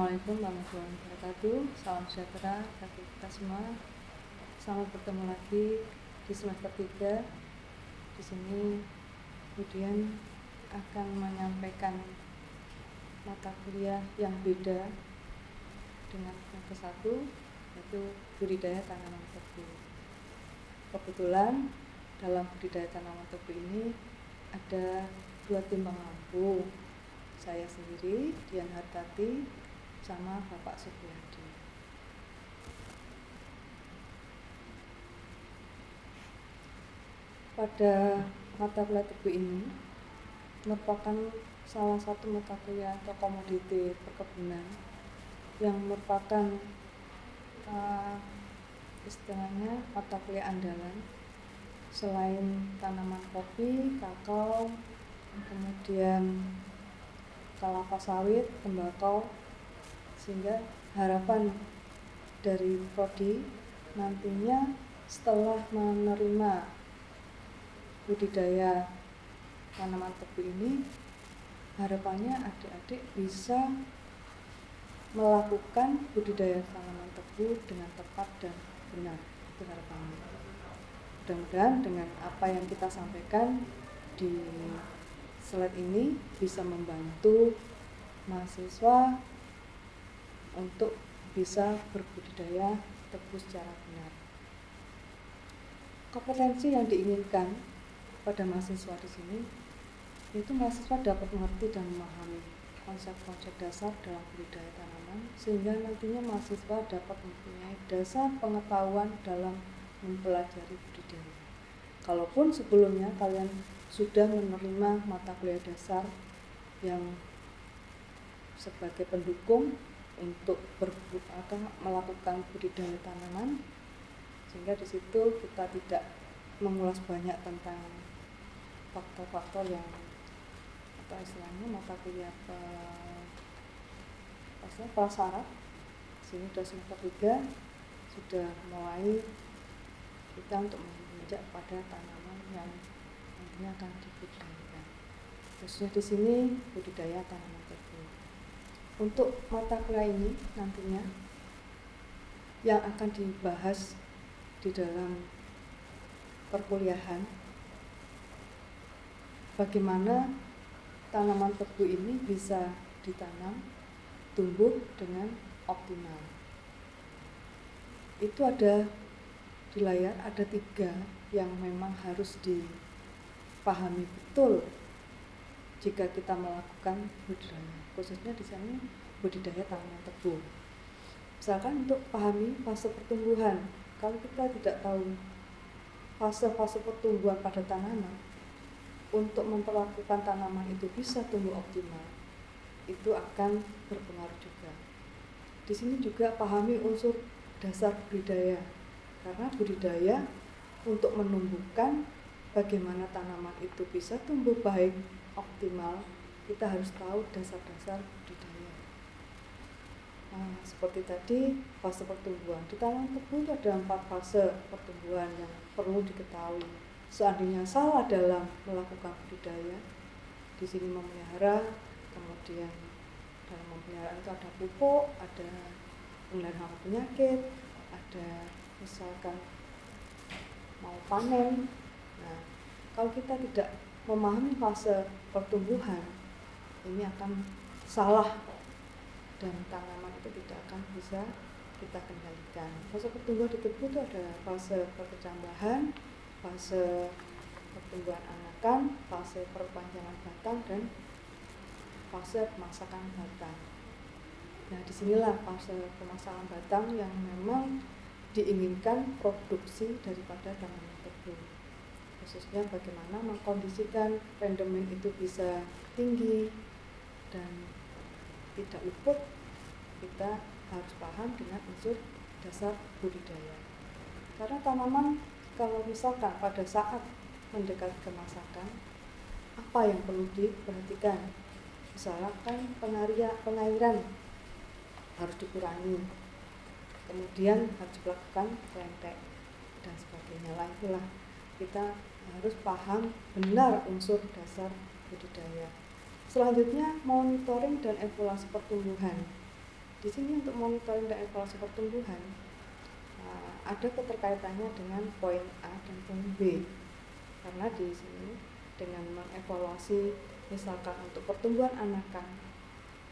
Assalamualaikum warahmatullahi wabarakatuh. Salam sejahtera bagi kita semua. Selamat bertemu lagi di semester 3. Di sini kemudian akan menyampaikan mata kuliah yang beda dengan yang ke-1, yaitu budidaya tanaman tebu. Kebetulan dalam budidaya tanaman tebu ini ada 2 tim pengampu, saya sendiri, Dian Hartati, sama Bapak Supriyadi. Pada mata kuliah tebu ini merupakan salah satu mata kuliah atau komoditi perkebunan yang merupakan istilahnya mata kuliah andalan. Selain tanaman kopi, kakao, kemudian kelapa sawit, tembakau, sehingga harapan dari prodi nantinya setelah menerima budidaya tanaman tebu ini, harapannya adik-adik bisa melakukan budidaya tanaman tebu dengan tepat dan benar. Itu harapannya. Mudah-mudahan dengan apa yang kita sampaikan di slide ini bisa membantu mahasiswa untuk bisa berbudidaya tebu secara benar. Kompetensi yang diinginkan pada mahasiswa di sini yaitu mahasiswa dapat mengerti dan memahami konsep-konsep dasar dalam budidaya tanaman, sehingga nantinya mahasiswa dapat mempunyai dasar pengetahuan dalam mempelajari budidaya. Kalaupun sebelumnya kalian sudah menerima mata kuliah dasar yang sebagai pendukung untuk melakukan budidaya tanaman, sehingga di situ kita tidak mengulas banyak tentang faktor-faktor yang atau istilahnya mata kuliah prasyarat. Sini sudah semester 3 sudah mulai kita untuk menginjak pada tanaman yang nantinya akan dibudidayakan. Khususnya di sini budidaya tanaman tebu. Untuk mata kuliah ini nantinya yang akan dibahas di dalam perkuliahan, bagaimana tanaman tebu ini bisa ditanam, tumbuh dengan optimal. Itu ada di layar, ada 3 yang memang harus dipahami betul jika kita melakukan budidaya, khususnya di sana budidaya tanaman tebu. Misalkan untuk pahami fase pertumbuhan, kalau kita tidak tahu fase-fase pertumbuhan pada tanaman, untuk memperlakukan tanaman itu bisa tumbuh optimal, itu akan berpengaruh juga. Di sini juga pahami unsur dasar budidaya, karena budidaya untuk menumbuhkan bagaimana tanaman itu bisa tumbuh baik, optimal, kita harus tahu dasar-dasar budidaya. Nah, seperti tadi fase pertumbuhan di tanaman tebu itu ada 4 fase pertumbuhan yang perlu diketahui. Seandainya salah dalam melakukan budidaya, di sini memelihara, kemudian dalam memelihara itu ada pupuk, ada pengendalian hama penyakit, ada misalkan mau panen. Nah, kalau kita tidak memahami fase pertumbuhan, ini akan salah dan tanaman itu tidak akan bisa kita kendalikan. Fase pertumbuhan di tebu itu ada fase perkecambahan, fase pertumbuhan anakan, fase perpanjangan batang, dan fase pemasakan batang. Nah, disinilah fase pemasakan batang yang memang diinginkan produksi daripada tanaman tebu. Khususnya bagaimana mengkondisikan rendemen itu bisa tinggi dan tidak luput, kita harus paham dengan unsur dasar budidaya. Karena tanaman kalau misalkan pada saat mendekati kemasakan, apa yang perlu diperhatikan? Misalkan pengairan harus dikurangi, kemudian harus dilakukan rentek dan sebagainya. Itulah kita harus paham benar unsur dasar budidaya. Selanjutnya monitoring dan evaluasi pertumbuhan. Di sini untuk monitoring dan evaluasi pertumbuhan ada keterkaitannya dengan poin A dan poin B. Karena di sini dengan mengevaluasi misalkan untuk pertumbuhan anakan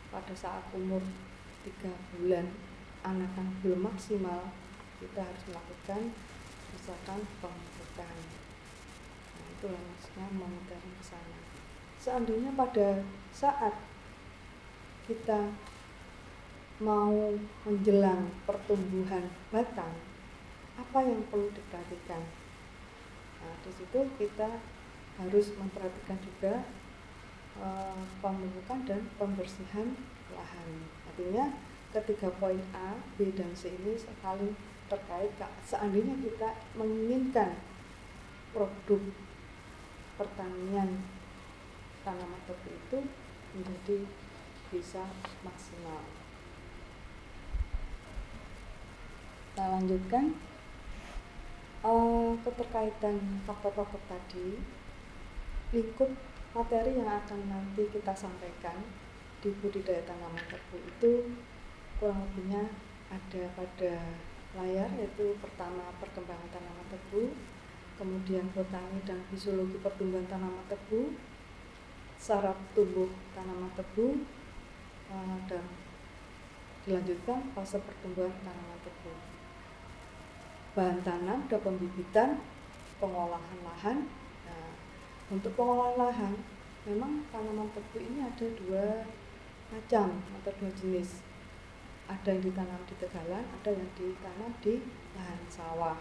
pada saat umur 3 bulan anakan belum maksimal, kita harus melakukan misalkan pemupukan. Nah, itulah maksudnya monitoring ke sana. Seandainya pada saat kita mau menjelang pertumbuhan batang, apa yang perlu diperhatikan? Nah, di situ kita harus memperhatikan juga pemupukan dan pembersihan lahan. Artinya ketiga poin A, B, dan C ini saling terkait. Seandainya kita menginginkan produk pertanian tanaman tebu itu menjadi bisa maksimal. Kita lanjutkan keterkaitan faktor-faktor tadi, lingkup materi yang akan nanti kita sampaikan di budidaya tanaman tebu itu kurang lebihnya ada pada layar, yaitu pertama perkembangan tanaman tebu, kemudian botani dan fisiologi pertumbuhan tanaman tebu, saraf tumbuh tanaman tebu, dan dilanjutkan fase pertumbuhan tanaman tebu. Bahan tanam dan pembibitan, pengolahan lahan. Nah, untuk pengolahan lahan, memang tanaman tebu ini ada dua macam atau dua jenis. Ada yang ditanam di tegalan, ada yang ditanam di lahan sawah.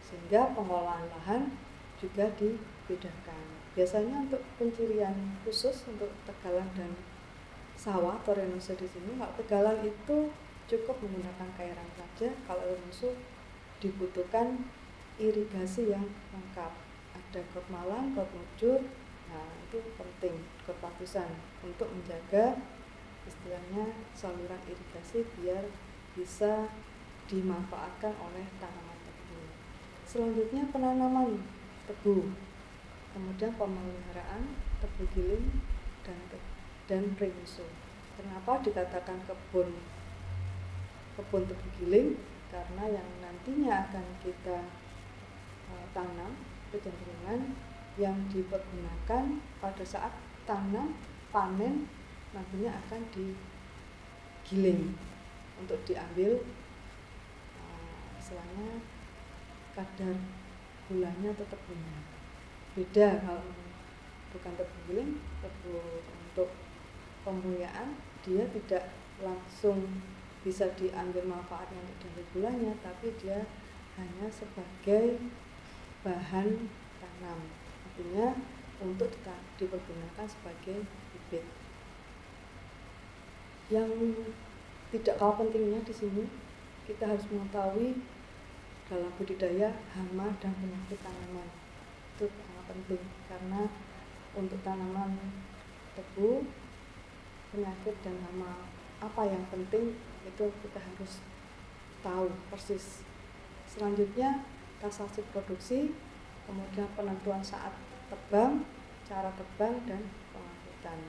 Sehingga pengolahan lahan juga dibedakan. Biasanya untuk pencirian khusus untuk tegalan dan sawah atau renose di sini, kalau tegalan itu cukup menggunakan cairan saja, kalau renose dibutuhkan irigasi yang lengkap. Ada got malang, got mujur. Nah, itu penting, got padusan untuk menjaga istilahnya saluran irigasi biar bisa dimanfaatkan oleh tanaman tebu. Selanjutnya penanaman tebu, kemudian pemeliharaan tebu giling dan premusuh. Kenapa dikatakan kebun tebu giling? Karena yang nantinya akan kita tanam kecenderungan yang dipergunakan pada saat tanam panen nantinya akan digiling untuk diambil istilahnya kadar gulanya atau tebunya. Beda kalau bukan tebu giling, tebu untuk pembuyaan, dia tidak langsung bisa diambil manfaatnya untuk diambil gulanya, tapi dia hanya sebagai bahan tanam, artinya untuk dipergunakan sebagai bibit. Yang tidak kalah pentingnya di sini, kita harus mengetahui dalam budidaya hama dan penyakit tanaman. Itu sangat penting karena untuk tanaman tebu, penyakit dan hama apa yang penting itu kita harus tahu persis. Selanjutnya tasasi produksi, kemudian penentuan saat tebang, cara tebang dan pengangkutan.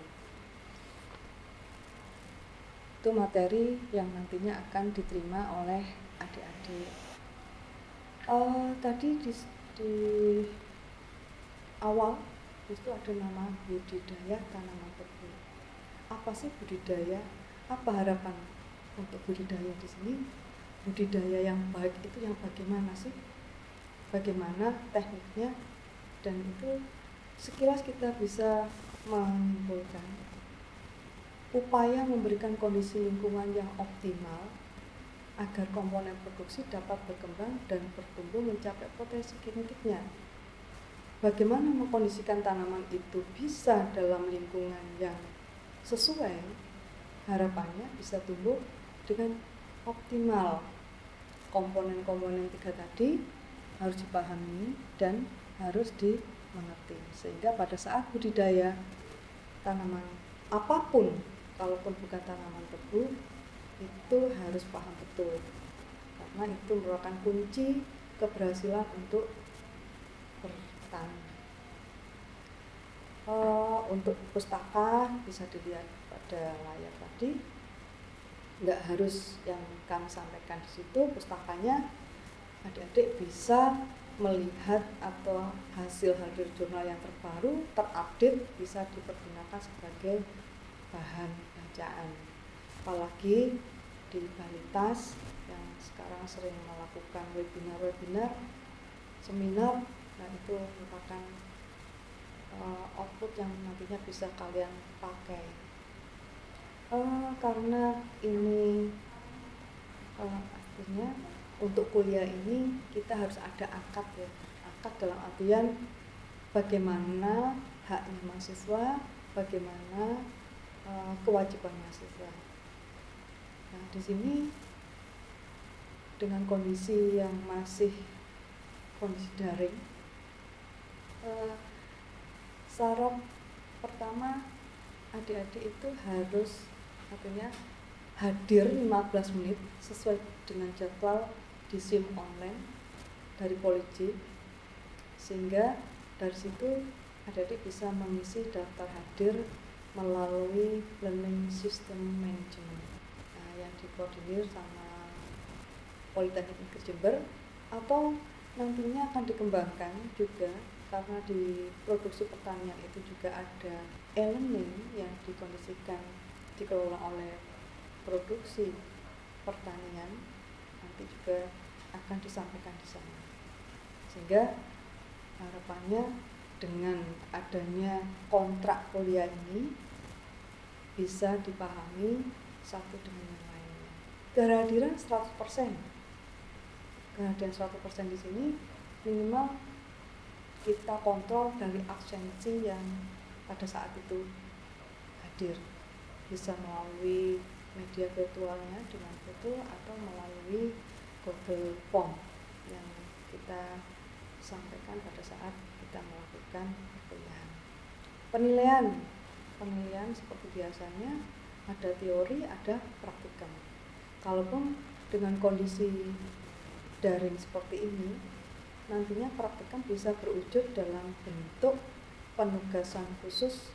Itu materi yang nantinya akan diterima oleh adik-adik. Tadi di awal itu ada nama budidaya tanaman tebu. Apa sih budidaya? Apa harapan untuk budidaya di sini? Budidaya yang baik itu yang bagaimana sih? Bagaimana tekniknya? Dan itu sekilas kita bisa menyimpulkan upaya memberikan kondisi lingkungan yang optimal agar komponen produksi dapat berkembang dan bertumbuh mencapai potensi genetiknya. Bagaimana mengkondisikan tanaman itu bisa dalam lingkungan yang sesuai, harapannya bisa tumbuh dengan optimal. Komponen-komponen 3 tadi harus dipahami dan harus dimengerti, sehingga pada saat budidaya tanaman apapun, kalaupun bukan tanaman tebu, itu harus paham betul, karena itu merupakan kunci keberhasilan untuk bertani. Untuk pustaka bisa dilihat pada layar tadi. nggak harus yang kami sampaikan di situ pustakanya, adik-adik bisa melihat atau hasil-hasil jurnal yang terbaru terupdate bisa dipergunakan sebagai bahan bacaan. Apalagi di Balitas yang sekarang sering melakukan webinar, seminar, nah itu merupakan output yang nantinya bisa kalian pakai. Karena ini artinya untuk kuliah ini kita harus ada akad ya, akad dalam artian bagaimana haknya mahasiswa, bagaimana kewajiban mahasiswa. Nah di sini dengan kondisi yang masih kondisi daring, syarat pertama adik-adik itu harus artinya hadir 15 menit sesuai dengan jadwal di SIM online dari Poliji, sehingga dari situ adik-adik bisa mengisi daftar hadir melalui Learning System Management yang dikoordinir sama Politeknik Negeri Jember, atau nantinya akan dikembangkan juga karena di produksi pertanian itu juga ada e-learning yang dikondisikan dikelola oleh produksi pertanian, nanti juga akan disampaikan di sana. Sehingga harapannya dengan adanya kontrak kuliah ini bisa dipahami satu dengan yang lainnya. Kehadiran 100%. Kehadiran 100% di sini minimal kita kontrol dari absensi yang pada saat itu hadir, bisa melalui media virtualnya dengan foto atau melalui Google Form yang kita sampaikan pada saat kita melakukan kuliah. Penilaian seperti biasanya ada teori, ada praktikum. Kalaupun dengan kondisi daring seperti ini, nantinya praktikum bisa berwujud dalam bentuk penugasan khusus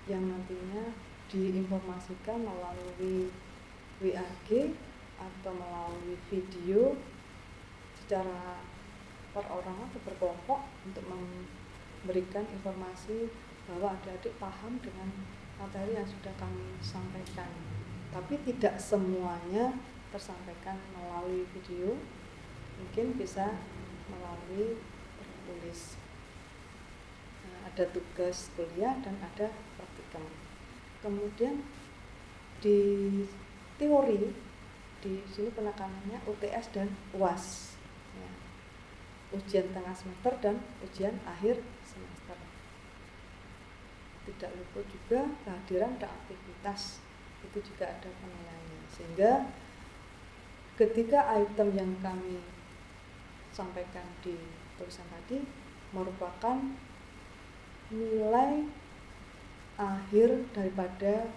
yang nantinya diinformasikan melalui WAG atau melalui video secara perorangan atau berkelompok untuk memberikan informasi bahwa adik-adik paham dengan materi yang sudah kami sampaikan. Tapi tidak semuanya tersampaikan melalui video, mungkin bisa melalui tertulis. Ada tugas kuliah dan ada praktikum. Kemudian di teori di sini penekanannya UTS dan UAS, ya. Ujian tengah semester dan ujian akhir semester. Tidak luput juga kehadiran dan aktivitas, itu juga ada penilaiannya. Sehingga ketika item yang kami sampaikan di tulisan tadi merupakan nilai akhir daripada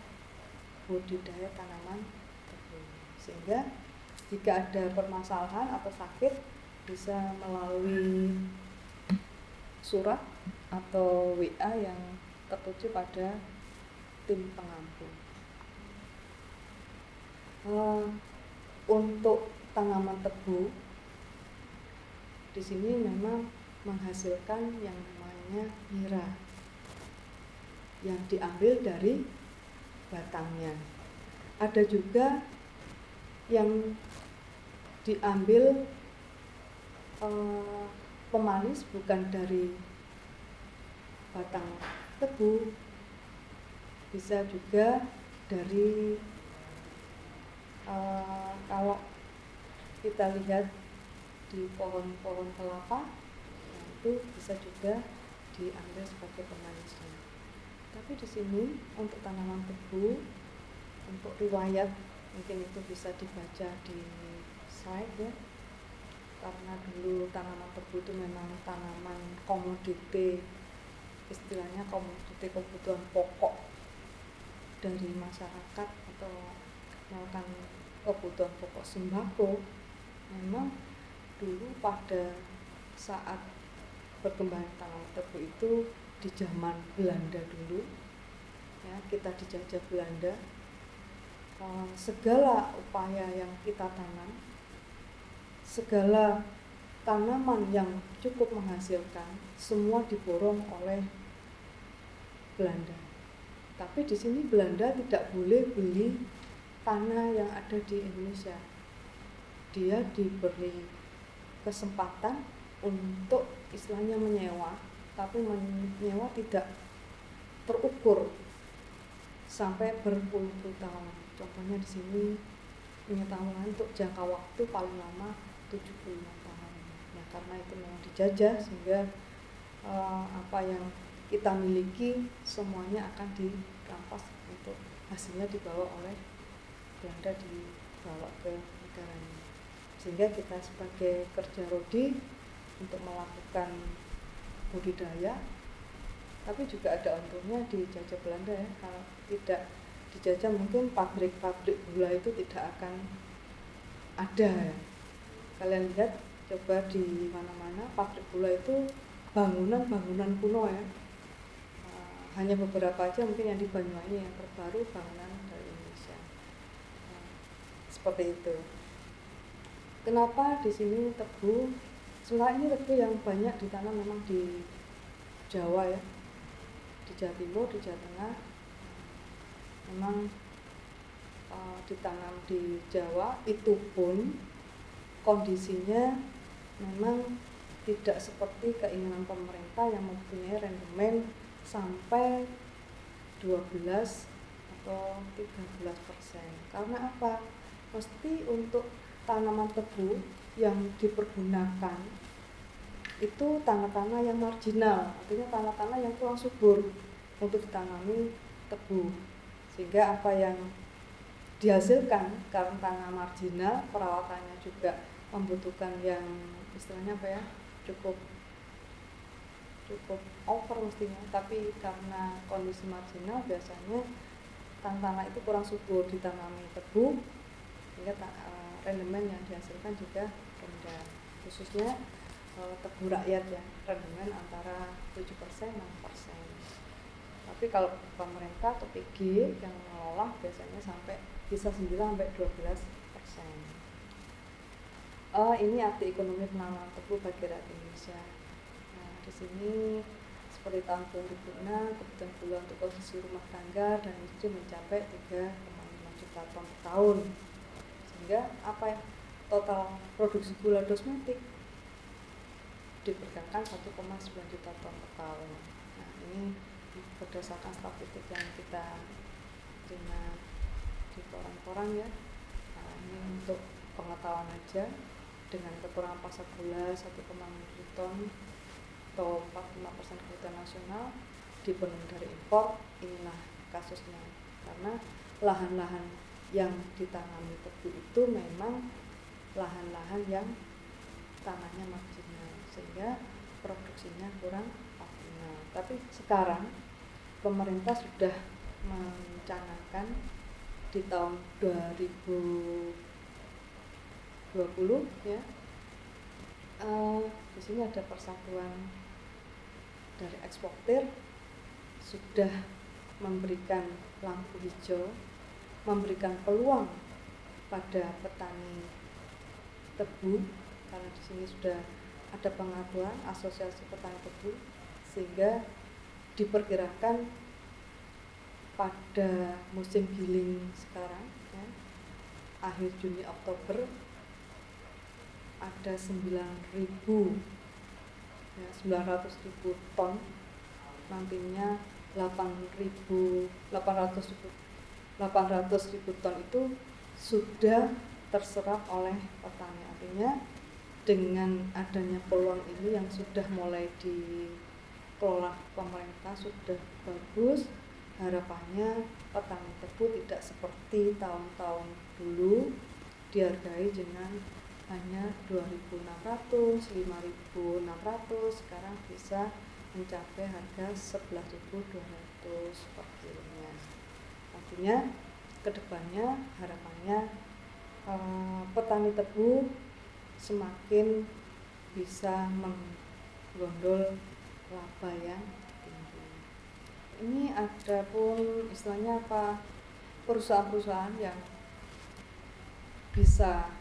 budidaya tanaman tebu. Sehingga jika ada permasalahan atau sakit bisa melalui surat atau WA yang tertuju pada tim pengampu. Untuk tanaman tebu di sini memang menghasilkan yang namanya nira yang diambil dari batangnya. Ada juga yang diambil pemanis bukan dari batang tebu, bisa juga dari kalau kita lihat di pohon-pohon kelapa, nah itu bisa juga diambil sebagai pemanisnya. Tapi di sini untuk tanaman tebu, untuk riwayat mungkin itu bisa dibaca di slide ya. Karena dulu tanaman tebu itu memang tanaman komoditi, istilahnya komoditi kebutuhan pokok dari masyarakat atau melakukan kebutuhan pokok sembako. Memang dulu pada saat berkembang tanaman tebu itu di zaman Belanda dulu, ya, kita dijajah Belanda, segala upaya yang kita tanam, segala tanaman yang cukup menghasilkan, semua diborong oleh Belanda. Tapi di sini Belanda tidak boleh beli tanah yang ada di Indonesia. Dia diberi kesempatan untuk istilahnya menyewa, tapi menyewa tidak terukur sampai berpuluh-puluh tahun. Contohnya di sini menyewa untuk jangka waktu paling lama 75 tahun. Nah, karena itu memang dijajah sehingga apa yang kita miliki semuanya akan dirampas untuk hasilnya dibawa oleh Belanda, dibawa ke negaranya. Sehingga kita sebagai kerja rodi untuk melakukan budidaya, tapi juga ada untungnya dijajah Belanda ya. Kalau tidak dijajah mungkin pabrik-pabrik gula itu tidak akan ada ya. Kalian lihat coba di mana-mana pabrik gula itu bangunan-bangunan kuno ya. Hanya beberapa aja mungkin yang di Banyuwangi yang terbaru bangunan dari Indonesia. Seperti itu. Kenapa di sini tebu? Sebenarnya ini tebu yang banyak ditanam memang di Jawa ya, di Jawa Timur, di Jawa Tengah. Memang ditanam di Jawa, itu pun kondisinya memang tidak seperti keinginan pemerintah yang mempunyai rendemen sampai 12 atau 13%. Karena apa? Mesti untuk tanaman tebu yang dipergunakan itu tanah-tanah yang marginal, artinya tanah-tanah yang kurang subur untuk ditanami tebu. Sehingga apa yang dihasilkan karena tanah marginal, perawatannya juga membutuhkan yang istilahnya apa ya, cukup over mestinya, tapi karena kondisi marginal biasanya tanah itu kurang subur ditanami tebu, sehingga rendemen yang dihasilkan juga rendah, khususnya tebu rakyat ya, rendemen antara 7%-6%. Tapi kalau pemerintah atau PG yang mengelola biasanya sampai bisa 9-12%. Ini arti ekonomi penanaman tebu bagi rakyat Indonesia. Nah, di sini seperti tahun 2006 kebutuhan gula untuk konsumsi rumah tangga dan industri mencapai 3,5 juta ton per tahun. Sehingga apa ya, total produksi gula dosmetik diperkirakan 1,9 juta ton per tahun. Nah, ini berdasarkan statistik yang kita terima di koran-koran ya. Nah, ini untuk pengetahuan aja, dengan kekurangan pasar gula 1,6 ton atau 45% kebutuhan nasional dipenuhi dari impor. Inilah kasusnya, karena lahan-lahan yang ditanami tebu itu memang lahan-lahan yang tanahnya marginal, sehingga produksinya kurang optimal. Tapi sekarang pemerintah sudah mencanangkan di tahun 2020 ya, di sini ada persatuan dari eksportir sudah memberikan lampu hijau, memberikan peluang pada petani tebu, karena di sini sudah ada pengakuan asosiasi petani tebu, sehingga diperkirakan pada musim giling sekarang ya, akhir Juni Oktober ada 900.000 ton, nantinya 800.000 ton itu sudah terserap oleh petani. Artinya dengan adanya peluang ini yang sudah mulai dikelola pemerintah sudah bagus. Harapannya petani tebu tidak seperti tahun-tahun dulu dihargai dengan hanya 2.600, 5.600, sekarang bisa mencapai harga 11.200 per kilonya. Artinya kedepannya harapannya petani tebu semakin bisa menggondol laba yang tinggi. Ini ada pun istilahnya apa, perusahaan-perusahaan yang bisa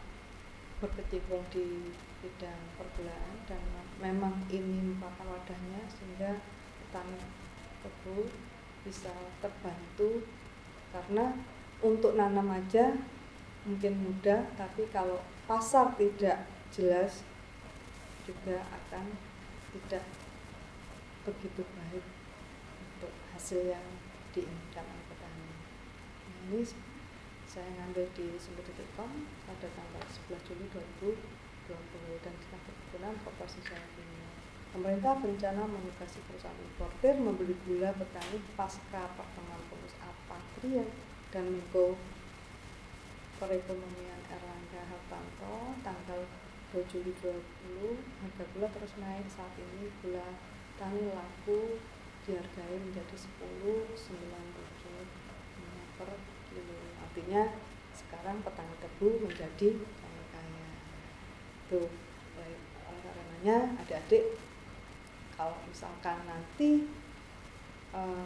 berkecimpung di bidang pergulaan dan memang ini merupakan wadahnya, sehingga petani tebu bisa terbantu, karena untuk nanam aja mungkin mudah, tapi kalau pasar tidak jelas juga akan tidak begitu baik untuk hasil yang diinginkan oleh petani. Nah, ini saya ngambil di sumber.com pada tanggal 11 Juli 2020 dan Dinas Perkebunan Provinsi Jawa Timur. Pemerintah berencana menugasi perusahaan importer membeli gula petani pasca pertemuan pengurus Apatria dan Menko Perekonomian Erlangga Hartarto tanggal 2 Juli 2020. Harga gula terus naik. Saat ini gula tani laku dihargai menjadi 10,97 per kilo. Artinya sekarang petani tebu menjadi kaya. Tuh, oleh karenanya adik-adik, kalau misalkan nanti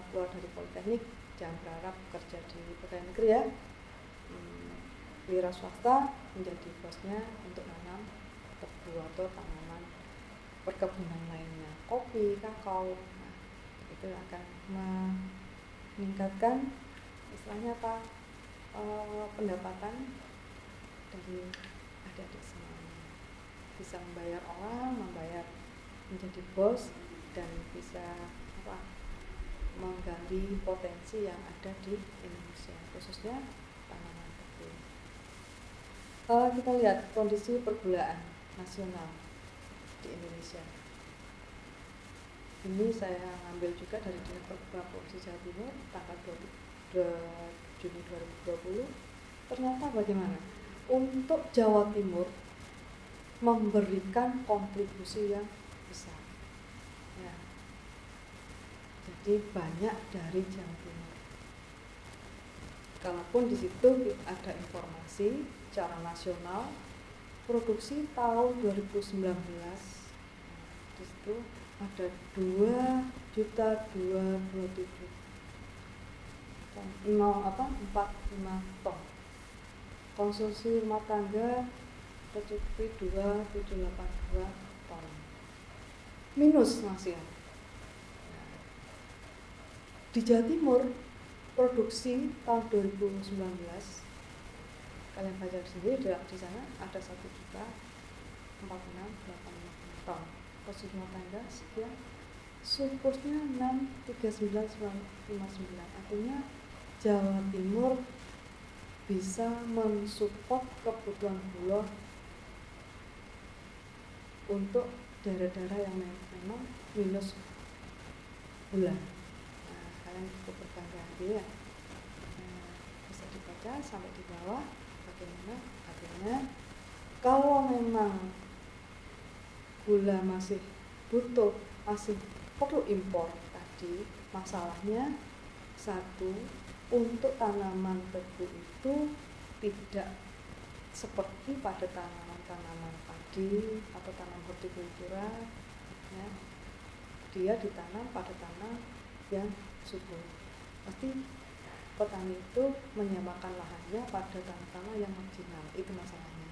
keluar dari politeknik, jangan berharap kerja di pegawai negeri ya. Wira swasta menjadi bosnya untuk nanam tebu atau tanaman perkebunan lainnya, kopi, kakao. Nah, itu akan meningkatkan istilahnya apa, pendapatan dari adik-adik semuanya. Bisa membayar orang, menjadi bos, dan bisa menggali potensi yang ada di Indonesia, khususnya tanaman tebu. Kalau kita lihat kondisi pergulaan nasional di Indonesia, ini saya ambil juga dari Dinas Perkebunan Provinsi Jawa Timur tanggal 2 Juni 2020. Ternyata bagaimana? Untuk Jawa Timur memberikan kontribusi yang besar. Ya. Jadi banyak dari Jawa Timur. Kalaupun di situ ada informasi secara nasional produksi tahun 2019, di situ ada 2.227.45 ton. Konsumsi rumah tangga tercukupi 2.782 ton. Minus masih ya. Di Jawa Timur produksi tahun 2019, kalian baca sendiri di sana ada 1.046.850 ton. Konsumsi rumah tangga sekian, surplusnya 639.59. Artinya Jawa Timur bisa mensupport kebutuhan gula untuk daerah-daerah yang memang minus gula. Nah, kalian cukup berbangga ya. Bisa dibaca sampai di bawah bagaimana artinya kalau memang gula masih perlu impor tadi, masalahnya satu, untuk tanaman tebu itu tidak seperti pada tanaman-tanaman padi atau tanaman hortikultura, ya, dia ditanam pada tanah yang subur. Pasti petani itu menyamakan lahannya pada tanah-tanah yang marginal, itu masalahnya,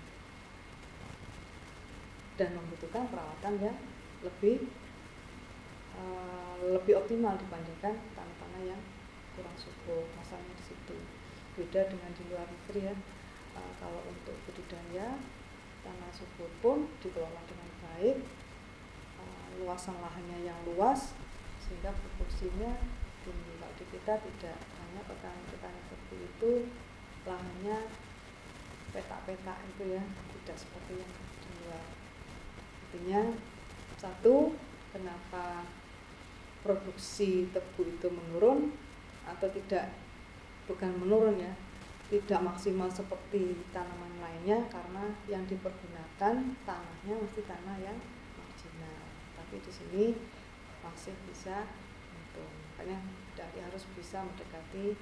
dan membutuhkan perawatan yang lebih optimal dibandingkan tanah-tanah yang kurang subur. Masalahnya di situ. Beda dengan di luar negeri ya. Kalau untuk budidaya tanah subur pun dikelola dengan baik, luasan lahannya yang luas sehingga proporsinya tinggi. Kalau di kita tidak, hanya petani-petani tebu itu lahannya petak-petak itu ya, tidak seperti yang di luar. Artinya satu, kenapa produksi tebu itu menurun atau tidak, bukan menurun ya, tidak maksimal seperti tanaman lainnya, karena yang dipergunakan tanahnya mesti tanah yang marginal. Tapi di sini masih bisa untung, makanya dari harus bisa mendekati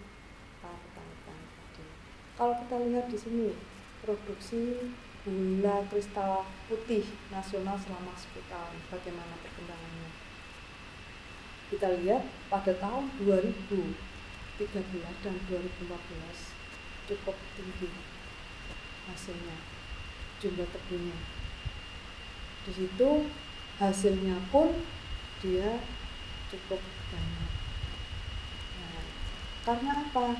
para petani-petani tadi. Kalau kita lihat di sini produksi gula kristal putih nasional selama 10 tahun, bagaimana perkembangannya? Kita lihat pada tahun 2013 dan 2014 cukup tinggi hasilnya, jumlah tebunya. Di situ hasilnya pun dia cukup banyak. Nah, karena apa?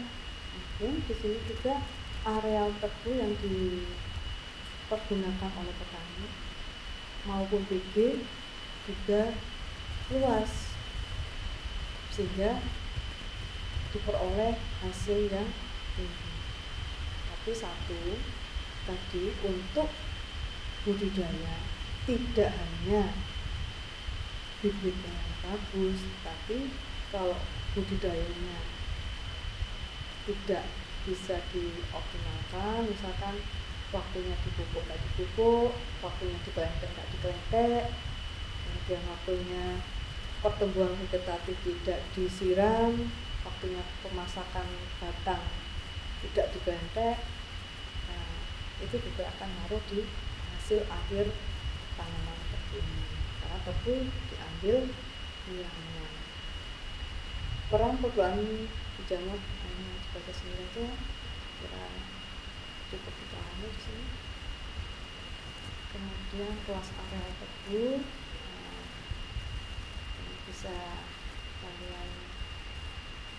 Mungkin di sini juga areal tebu yang dipergunakan oleh petani maupun PG juga luas, sehingga diperoleh hasil yang tinggi. Tapi satu tadi, untuk budidaya tidak hanya bibitnya yang bagus, tapi kalau budidayanya tidak bisa dioptimalkan, misalkan waktunya dipupuk nggak dipupuk, waktunya dikelentek nggak dikelentek, kemudian waktunya pertumbuhan vegetatif tidak disiram, waktunya pemasakan batang tidak dikelentek, nah, itu juga akan ngaruh di hasil akhir tanaman tebu ini. Karena tebu diambil buahnya. Peran perubahan jamur sebagai sendiri itu kira cukup dipahami di sini. Kemudian kelas area tebu, bisa kalian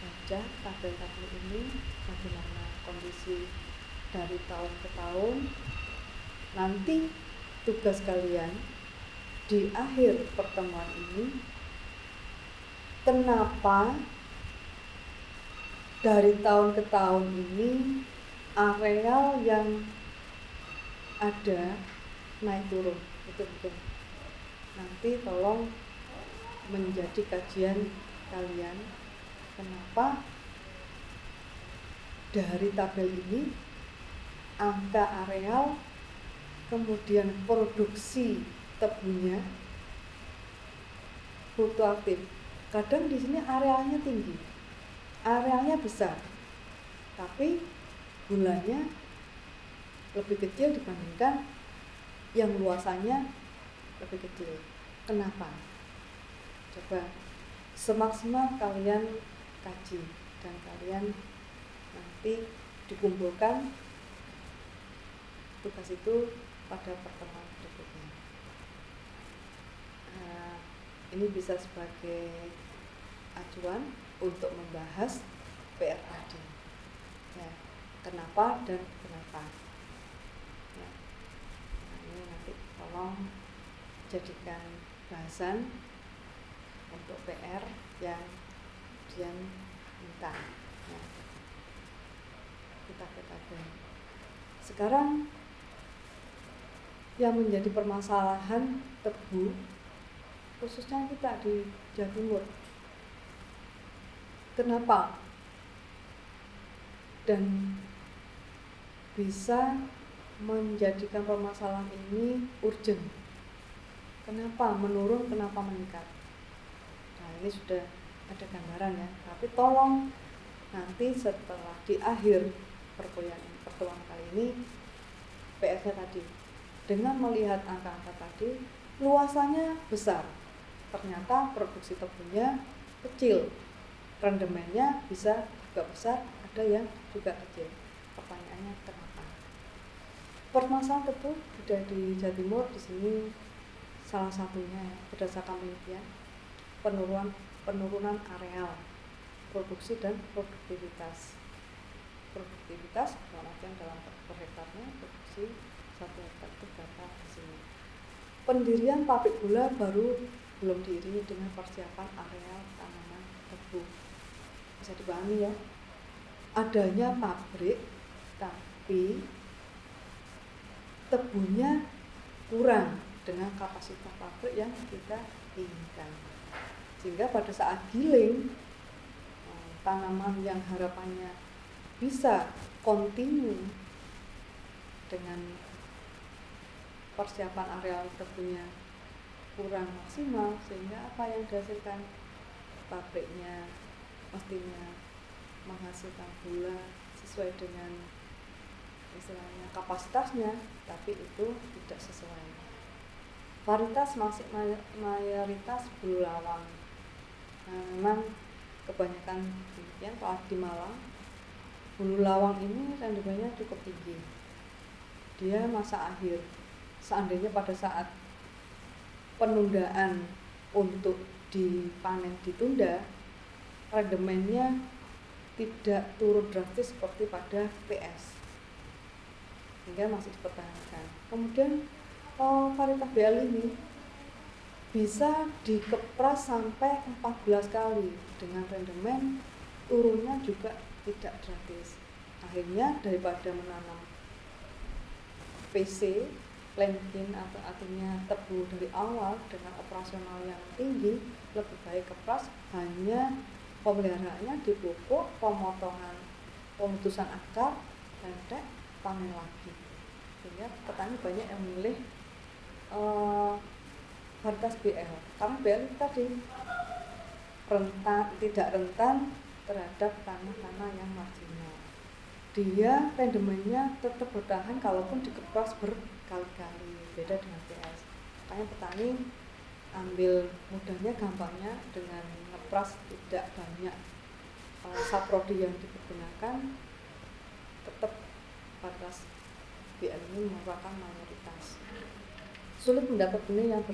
baca tabel-tabel ini bagaimana kondisi dari tahun ke tahun. Nanti tugas kalian di akhir pertemuan ini, kenapa dari tahun ke tahun ini areal yang ada naik turun, itu betul. Nanti tolong menjadi kajian kalian, kenapa dari tabel ini angka areal kemudian produksi tebunya fluktuatif. Kadang di sini arealnya tinggi, arealnya besar, tapi gulanya lebih kecil dibandingkan yang luasannya lebih kecil. Kenapa? Coba semaksimal kalian kaji dan kalian nanti dikumpulkan tugas itu pada pertemuan berikutnya. Ini bisa sebagai acuan untuk membahas PRAD. Ya, kenapa dan kenapa. Ya. Nah, ini nanti tolong jadikan bahasan untuk PR yang kalian minta. Ya. Kita ke tabel. Sekarang yang menjadi permasalahan tebu, khususnya kita di Jawa Timur, kenapa dan bisa menjadikan permasalahan ini urgent? Kenapa menurun, kenapa meningkat? Nah, ini sudah ada gambaran ya, tapi tolong nanti setelah di akhir pertemuan kali ini, PS-nya tadi, dengan melihat angka-angka tadi, luasannya besar, ternyata produksi tebunya kecil, rendemennya bisa juga besar, ada yang juga kecil. Pertanyaannya kenapa? Permasalahan tebu di Jawa Timur di sini salah satunya berdasarkan penelitian penurunan areal produksi dan produktivitas. Produktivitas dalam per hektarnya, produksi 1 hektar itu berapa di sini. Pendirian pabrik gula baru belum diiringi dengan persiapan areal tanaman tebu. Bisa dipahami ya, adanya pabrik tapi tebunya kurang dengan kapasitas pabrik yang kita inginkan, sehingga pada saat giling tanaman yang harapannya bisa kontinu dengan persiapan areal tebunya kurang maksimal, sehingga apa yang dihasilkan pabriknya mestinya menghasilkan gula sesuai dengan istilahnya kapasitasnya, tapi itu tidak sesuai. Varietas mayoritas bulawang. Nah, memang kebanyakan demikian. Kalau di Malang Hulu Lawang ini rendemennya cukup tinggi. Dia masa akhir. Seandainya pada saat penundaan untuk dipanen ditunda, rendemennya tidak turun drastis seperti pada PS, sehingga masih dipertahankan. Kemudian varietas BL ini bisa dikepras sampai 14 kali dengan rendemen turunnya juga tidak drastis. Akhirnya daripada menanam PC, planting atau artinya tebu dari awal dengan operasional yang tinggi, lebih baik kepras, hanya pemeliharaannya di pupuk, pemotongan, pemutusan akar, rentek, panen lagi. Sehingga petani banyak yang memilih varietas BL, karena BL tadi tidak rentan terhadap tanah-tanah yang marginal. Dia rendemennya tetap bertahan kalaupun dikepras berkali-kali, beda dengan PS. Makanya petani ambil mudahnya, gampangnya dengan ngepras tidak banyak saprodi yang dipergunakan, tetap varietas BL ini merupakan mayoritas. Sulit mendapat benih yang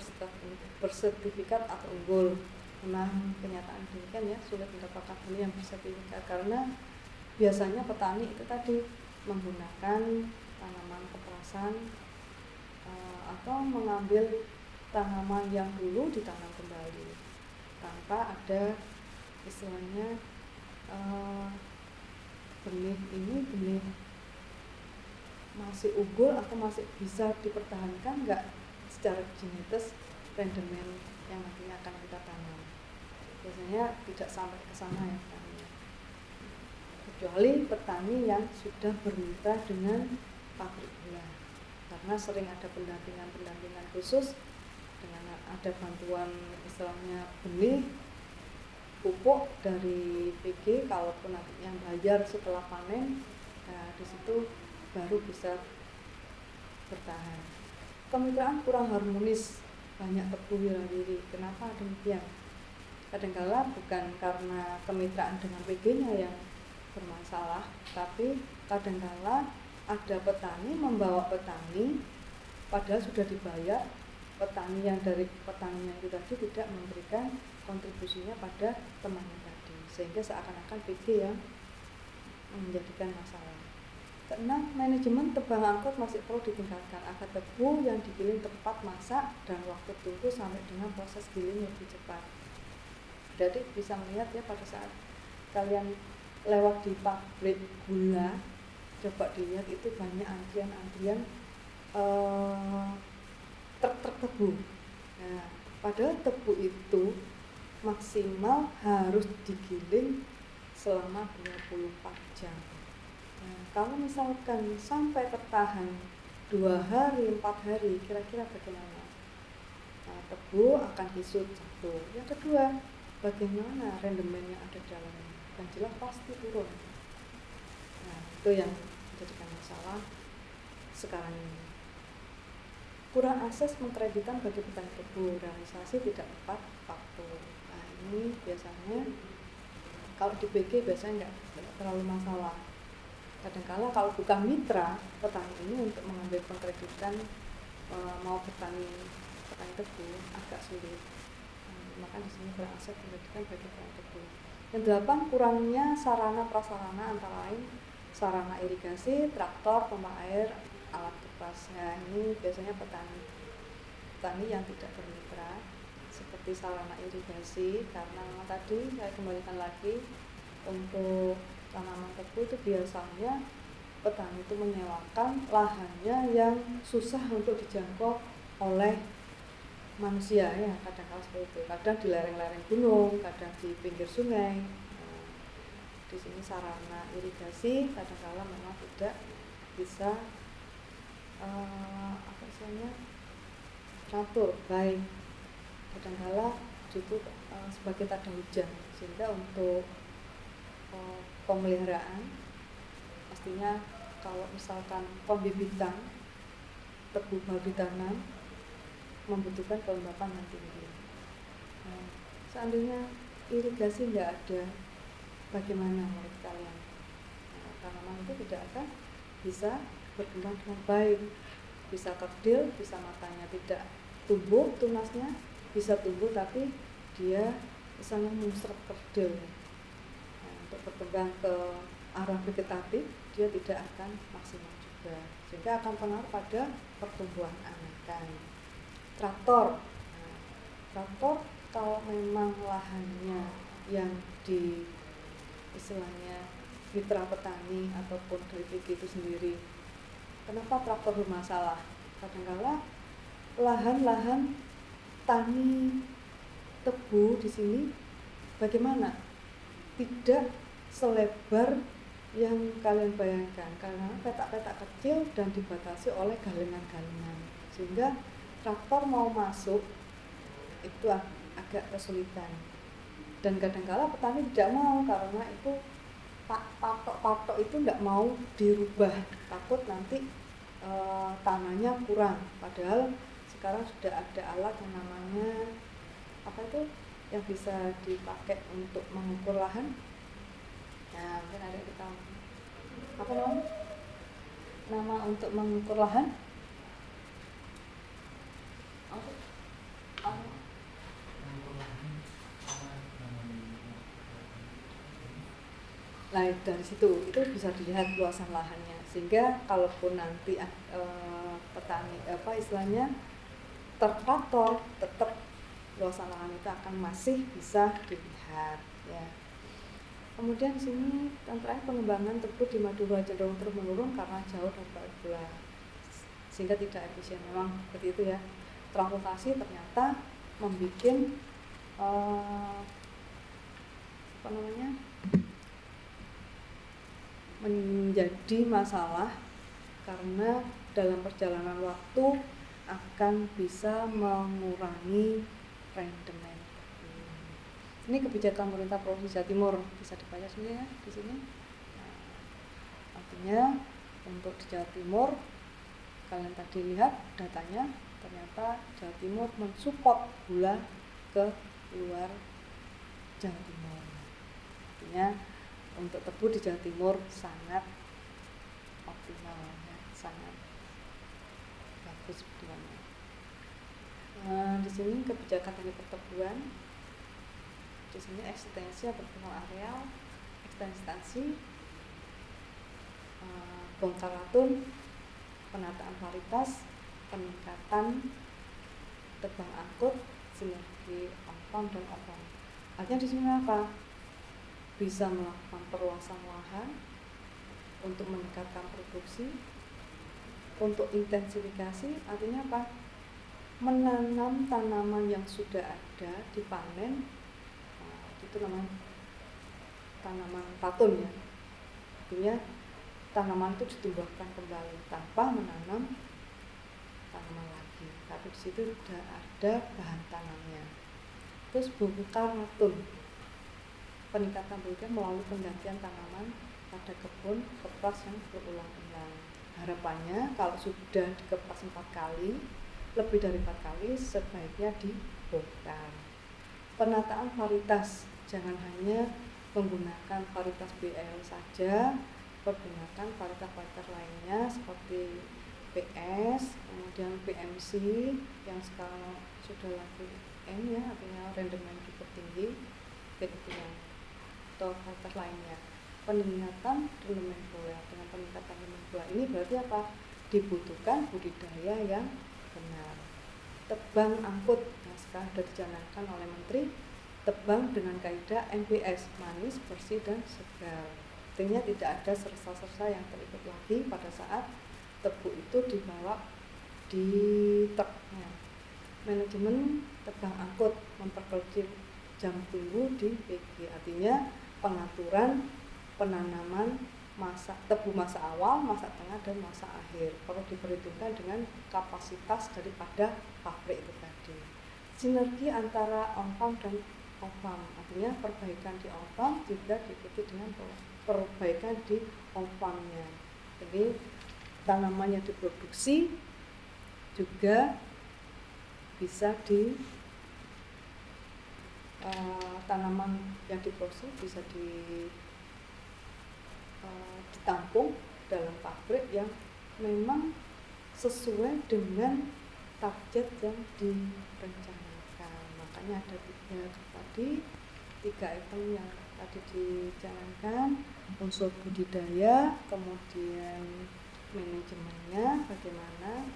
bersertifikat atau unggul. Memang kenyataan demikian ya, sulit mendapatkan benih yang bersertifikat karena biasanya petani itu tadi menggunakan tanaman keprasan atau mengambil tanaman yang dulu ditanam kembali tanpa ada istilahnya benih ini benih masih unggul atau masih bisa dipertahankan enggak secara genetis rendemen yang nantinya akan kita tanam. Biasanya tidak sampai ke sana ya petaninya, kecuali petani yang sudah bermitra dengan pabrik gula, karena sering ada pendampingan khusus dengan ada bantuan istilahnya benih, pupuk dari PG, kalaupun nantinya bayar setelah panen, nah di situ baru bisa bertahan. Kemitraan kurang harmonis, banyak tebu wirawiri. Kenapa demikian? Kadangkala bukan karena kemitraan dengan PG-nya yang bermasalah, tapi kadangkala ada petani membawa petani padahal sudah dibayar, petani yang dari petaninya itu tadi tidak memberikan kontribusinya pada temannya tadi, sehingga seakan-akan PG yang menjadikan masalah. Keenam, manajemen tebang angkut masih perlu ditingkatkan agar tebu yang digiling tepat masa dan waktu tunggu sampai dengan proses giling lebih cepat. Jadi bisa melihat ya, pada saat kalian lewat di pabrik gula, coba dilihat itu banyak antrian-antrian truk tebu. Nah, padahal tebu itu maksimal harus digiling selama 24 jam. Nah, kalau misalkan sampai tertahan 2 hari, 4 hari, kira-kira bagaimana? Nah, tebu akan hisut satu. Yang kedua, bagaimana rendemen yang ada di dalamnya? Dan jelas pasti turun. Nah, itu yang menjadikan masalah sekarang ini. Kurang akses pengkreditan bagi petani tebu, realisasi tidak tepat waktu. Nah, ini biasanya kalau di PG biasanya nggak terlalu masalah. Kadang-kala kalau bukan mitra petani ini untuk mengambil pengkreditan mau petani tebu agak sulit. Maka di sini kurang akses pengkreditan bagi petani tebu. Yang 8, kurangnya sarana prasarana antara lain sarana irigasi, traktor, pompa air, alat kepras. Nah, ini biasanya petani yang tidak bermitra seperti sarana irigasi, karena tadi saya kembalikan lagi untuk tanaman tebu itu biasanya petani itu menyewakan lahannya yang susah untuk dijangkau oleh manusia ya, kadang-kadang seperti itu. Kadang di lereng-lereng gunung, kadang di pinggir sungai. Nah, di sini sarana irigasi kadang-kadang memang tidak bisa teratur baik. Kadang-kadang justru sebagai tak ada hujan, sehingga untuk pemeliharaan pastinya kalau misalkan pembibitan tebu baru ditanam membutuhkan kelembapan yang tinggi. Nah, seandainya irigasi nggak ada, bagaimana menurut kalian? Nah, tanaman itu tidak akan bisa berkembang dengan baik, bisa kerdil, bisa matanya tidak tumbuh tunasnya, bisa tumbuh tapi dia misalnya muncrat kerdil. Nah, untuk berkembang ke arah vegetatif dia tidak akan maksimal juga, sehingga akan pengaruh pada pertumbuhan anakan. Traktor, nah, traktor kalau memang lahannya yang di istilahnya mitra petani ataupun dari PG itu sendiri, kenapa traktor bermasalah? Kadang-kala lahan-lahan tani tebu di sini bagaimana? Tidak selebar yang kalian bayangkan, karena petak-petak kecil dan dibatasi oleh galengan-galengan, sehingga traktor mau masuk itu agak kesulitan. Dan kadang-kala petani tidak mau, karena itu patok-patok itu tidak mau dirubah, takut nanti tanahnya kurang. Padahal sekarang sudah ada alat yang namanya apa itu, yang bisa dipakai untuk mengukur lahan. Nah, mungkin ada kita apa nama untuk mengukur lahan? Nah, dari situ itu bisa dilihat luasan lahannya, sehingga kalaupun nanti petani istilahnya tertraktor, tetap luasan lahan itu akan masih bisa dilihat ya. Kemudian di sini yang terakhir, pengembangan tebu di Madura cenderung terus menurun karena jauh dari gula, sehingga tidak efisien. Memang seperti itu ya. Transportasi ternyata membuat menjadi masalah, karena dalam perjalanan waktu akan bisa mengurangi rendemen. Ini kebijakan pemerintah Provinsi Jawa Timur, bisa dibaca sendiri ya di sini. Nah, artinya untuk di Jawa Timur, kalian tadi lihat datanya, ternyata Jawa Timur mensupport gula ke luar Jawa Timur. Artinya untuk tebu di Jawa Timur sangat optimal ya, sangat bagus sebetulnya. Nah, di sini kebijakan dari pertebuan, di sini eksistensi atau perkembangan areal, ekstensi, bongkar ratun, penataan varietas, peningkatan tebang angkut, sinergi on-farm dan off-farm. Artinya di sini apa? Bisa melakukan perluasan lahan untuk meningkatkan produksi, untuk intensifikasi, artinya apa? Menanam tanaman yang sudah ada, dipanen, itu namanya tanaman ratun ya. Artinya tanaman itu ditumbuhkan kembali tanpa menanam tanaman lagi, tapi di situ sudah ada bahan tanamnya. Terus bongkar ratun, peningkatan budidaya melalui penggantian tanaman pada kebun kepras yang berulang-ulang. Harapannya kalau sudah dikepras 4 kali, lebih dari 4 kali, sebaiknya dibongkar. Penataan varietas, jangan hanya menggunakan varietas BL saja, pergunakan varietas-varietas lainnya seperti PS, kemudian PMC yang sekarang sudah lagi N ya, artinya rendemen cukup tinggi, itu yang atau varietas lainnya. Peningkatan rendemen buah, dengan peningkatan rendemen buah ini berarti apa? Dibutuhkan budidaya yang benar. Tebang angkut yang sekarang sudah dicanangkan oleh Menteri, tebang dengan kaidah MBS, manis, bersih dan segar. Artinya tidak ada sersa-sersa yang terikut lagi pada saat tebu itu dibawa di truknya. Manajemen tebang angkut, memperkecil jam tunggu di PG, artinya pengaturan penanaman tebu masa awal, masa tengah dan masa akhir perlu diperhitungkan dengan kapasitas daripada pabrik itu tadi. Sinergi antara on-farm dan off-farm, artinya perbaikan di on-farm juga diikuti dengan perbaikan di off-farmnya. Jadi tanaman yang diproduksi juga bisa tanaman yang diproses bisa ditampung dalam pabrik yang memang sesuai dengan target yang direncanakan. Makanya ada tiga item yang tadi dijalankan, unsur budidaya, kemudian manajemennya bagaimana,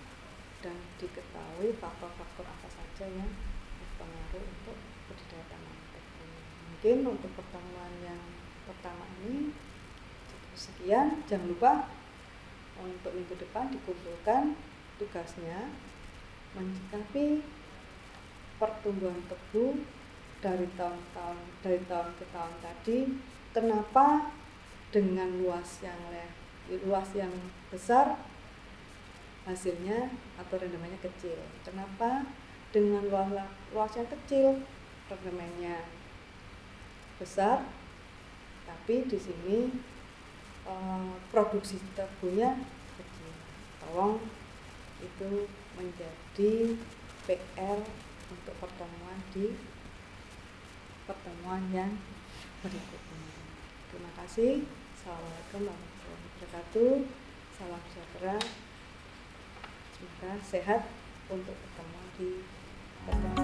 dan diketahui faktor-faktor apa saja yang berpengaruh untuk budidaya tanaman tebu. Mungkin untuk pertemuan yang pertama ini cukup sekian. Jangan lupa untuk minggu depan dikumpulkan tugasnya menyikapi pertumbuhan tebu dari tahun ke tahun tadi. Kenapa dengan luas yang besar hasilnya atau rendemennya kecil? Kenapa dengan luas yang kecil rendemennya besar, tapi di sini produksi tebunya kecil? Tolong itu menjadi PR untuk pertemuan yang berikutnya. Terima kasih. Assalamualaikum warahmatullahi wabarakatuh. Salam sejahtera. Semoga sehat untuk pertemuan di pertemuan